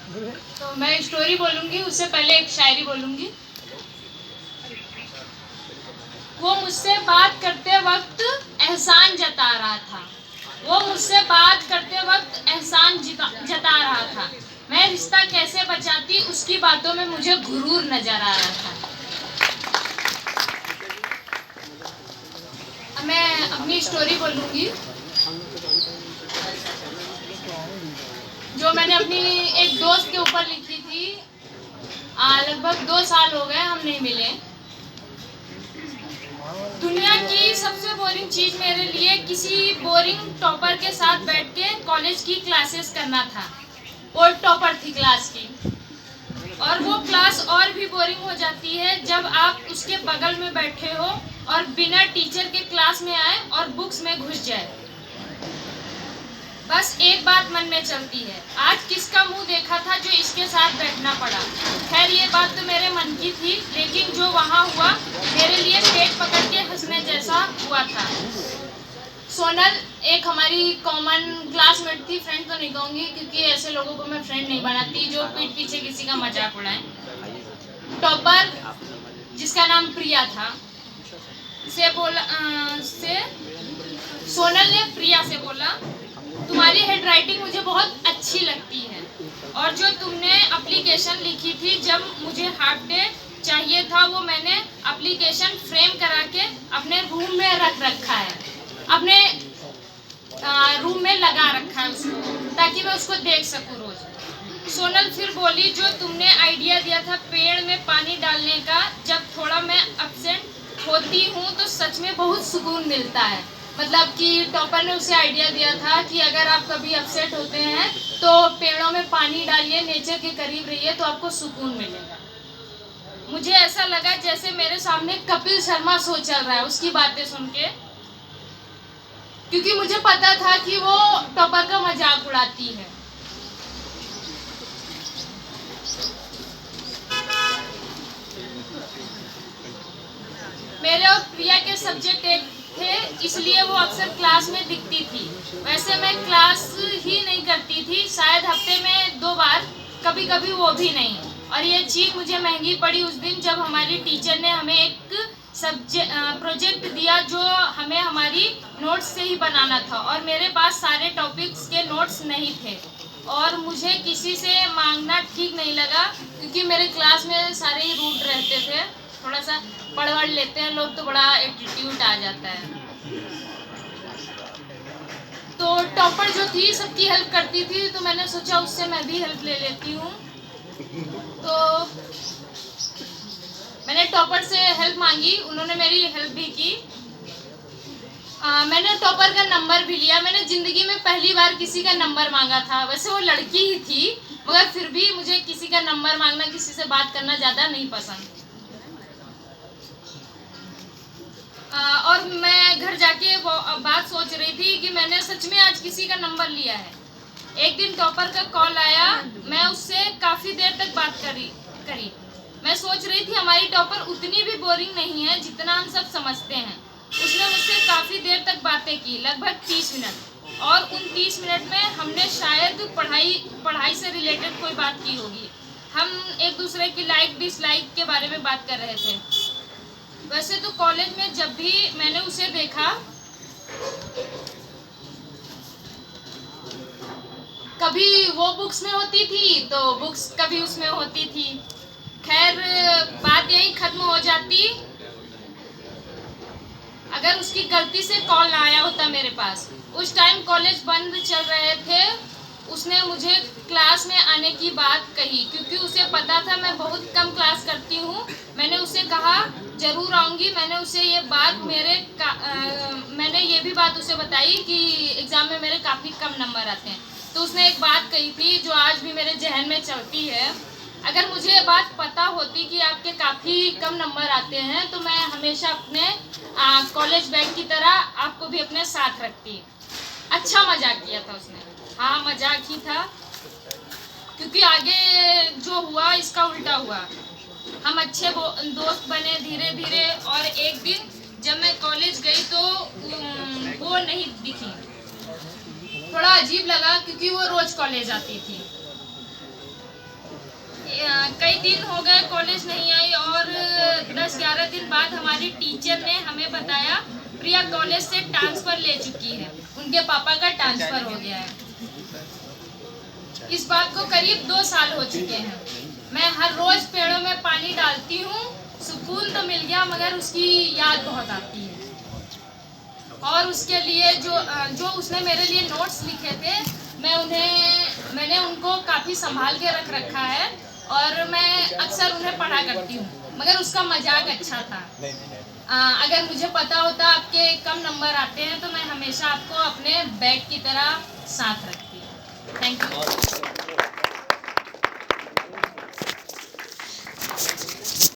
तो मैं स्टोरी बोलूँगी, उससे पहले एक शायरी बोलूँगी। वो मुझसे बात करते वक्त एहसान जता रहा था। वो मुझसे बात करते वक्त एहसान जता रहा था। मैं रिश्ता कैसे बचाती, उसकी बातों में मुझे गुरूर नजर आ रहा था। अब मैं अपनी स्टोरी बोलूँगी, जो मैंने अपनी एक दोस्त के ऊपर लिखी थी। लगभग 2 साल हो गए हम नहीं मिले। दुनिया की सबसे बोरिंग चीज मेरे लिए किसी बोरिंग टॉपर के साथ बैठ के कॉलेज की क्लासेस करना था। वो टॉपर थी क्लास की, और वो क्लास और भी बोरिंग हो जाती है जब आप उसके बगल में बैठे हो और बिना टीचर के क्लास में आए और बुक्स में घुस जाए। बस एक बात मन में चलती है, आज किसका मुंह देखा था जो इसके साथ बैठना पड़ा। खैर ये बात तो मेरे मन की थी, लेकिन जो वहाँ हुआ मेरे लिए पेट पकड़ के हंसने जैसा हुआ था। सोनल एक हमारी कॉमन क्लासमेट थी, फ्रेंड तो नहीं कहूँगी क्योंकि ऐसे लोगों को मैं फ्रेंड नहीं बनाती जो पीठ पीछे किसी का मजाक उड़ाए। टॉपर जिसका नाम प्रिया था से सोनल ने प्रिया से बोला, तुम्हारी हैंडराइटिंग मुझे बहुत अच्छी लगती है, और जो तुमने एप्लीकेशन लिखी थी जब मुझे हाफ डे चाहिए था, वो मैंने एप्लीकेशन फ्रेम करा के अपने रूम में रख रखा है, अपने रूम में लगा रखा है उसको, ताकि मैं उसको देख सकूं रोज। सोनल फिर बोली, जो तुमने आइडिया दिया था पेड़ में पानी डालने का, जब थोड़ा मैं अपसेंट होती हूँ तो सच में बहुत सुकून मिलता है। मतलब कि टॉपर ने उसे आइडिया दिया था कि अगर आप कभी अपसेट होते हैं तो पेड़ों में पानी डालिए, नेचर के करीब रहिए तो आपको सुकून मिलेगा। मुझे ऐसा लगा जैसे मेरे सामने कपिल शर्मा शो चल रहा है उसकी बातें सुन के, क्योंकि मुझे पता था कि वो टॉपर का मजाक उड़ाती है। मेरे और प्रिया के सब्जेक्ट एक थे, इसलिए वो अक्सर क्लास में दिखती थी। वैसे मैं क्लास ही नहीं करती थी, शायद हफ्ते में 2 बार, कभी कभी वो भी नहीं। और ये चीज़ मुझे महंगी पड़ी उस दिन जब हमारी टीचर ने हमें एक प्रोजेक्ट दिया जो हमें हमारी नोट्स से ही बनाना था, और मेरे पास सारे टॉपिक्स के नोट्स नहीं थे, और मुझे किसी से मांगना ठीक नहीं लगा क्योंकि मेरे क्लास में सारे ही रूड रहते थे। थोड़ा सा पढ़ लेते हैं लोग तो बड़ा एटीट्यूड आ जाता है। तो टॉपर जो थी सबकी हेल्प करती थी, तो मैंने सोचा उससे मैं भी हेल्प ले लेती हूँ। तो मैंने टॉपर से हेल्प मांगी, उन्होंने मेरी हेल्प भी की। मैंने टॉपर का नंबर भी लिया। मैंने ज़िंदगी में पहली बार किसी का नंबर मांगा था। वैसे वो लड़की ही थी, मगर फिर भी मुझे किसी का नंबर मांगना, किसी से बात करना ज़्यादा नहीं पसंद। और मैं घर जाके वो बात सोच रही थी कि मैंने सच में आज किसी का नंबर लिया है। एक दिन टॉपर का कॉल आया, मैं उससे काफ़ी देर तक बात करी। मैं सोच रही थी हमारी टॉपर उतनी भी बोरिंग नहीं है जितना हम सब समझते हैं। उसने मुझसे काफ़ी देर तक बातें की, लगभग 30 मिनट, और उन 30 मिनट में हमने शायद पढ़ाई से रिलेटेड कोई बात की होगी। हम एक दूसरे की लाइक डिसलाइक के बारे में बात कर रहे थे। वैसे तो कॉलेज में जब भी मैंने उसे देखा, कभी वो बुक्स में होती थी तो बुक्स कभी उसमें होती थी। खैर बात यही खत्म हो जाती अगर उसकी गलती से कॉल ना आया होता मेरे पास। उस टाइम कॉलेज बंद चल रहे थे। उसने मुझे क्लास में आने की बात कही क्योंकि उसे पता था मैं बहुत कम क्लास करती हूँ। मैंने उसे कहा ज़रूर आऊँगी। मैंने उसे ये बात मैंने ये भी बात उसे बताई कि एग्ज़ाम में मेरे काफ़ी कम नंबर आते हैं। तो उसने एक बात कही थी जो आज भी मेरे जहन में चलती है, अगर मुझे ये बात पता होती कि आपके काफ़ी कम नंबर आते हैं तो मैं हमेशा अपने कॉलेज बैग की तरह आपको भी अपने साथ रखती। अच्छा मजाक किया था उसने। हाँ मजाक ही था, क्योंकि आगे जो हुआ इसका उल्टा हुआ। हम अच्छे दोस्त बने धीरे धीरे, और एक दिन जब मैं कॉलेज गई तो वो नहीं दिखी। थोड़ा अजीब लगा क्योंकि वो रोज कॉलेज आती थी। कई दिन हो गए कॉलेज नहीं आई और 10-11 दिन बाद हमारी टीचर ने हमें बताया प्रिया कॉलेज से ट्रांसफ़र ले चुकी है, उनके पापा का ट्रांसफ़र हो गया है। इस बात को करीब 2 साल हो चुके हैं। मैं हर रोज़ पेड़ों में पानी डालती हूँ, सुकून तो मिल गया मगर उसकी याद बहुत आती है। और उसके लिए जो उसने मेरे लिए नोट्स लिखे थे मैंने उनको काफ़ी संभाल के रख रखा है और मैं अक्सर उन्हें पढ़ा करती हूँ, मगर उसका मजाक अच्छा था। अगर मुझे पता होता आपके कम नंबर आते हैं तो मैं हमेशा आपको अपने बैग की तरह साथ रखती हूँ। Thank you.